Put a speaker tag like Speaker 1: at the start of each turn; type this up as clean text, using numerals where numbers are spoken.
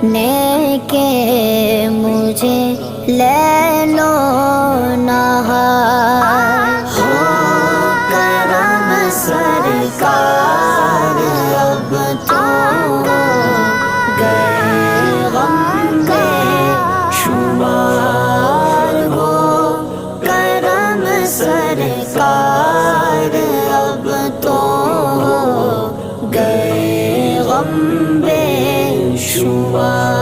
Speaker 1: नेके मुझे ले लो नहार। हो करम सरकार अब तो गए गम बेशुमार। हो करम सरकार अब तो गए गम बेशुमार।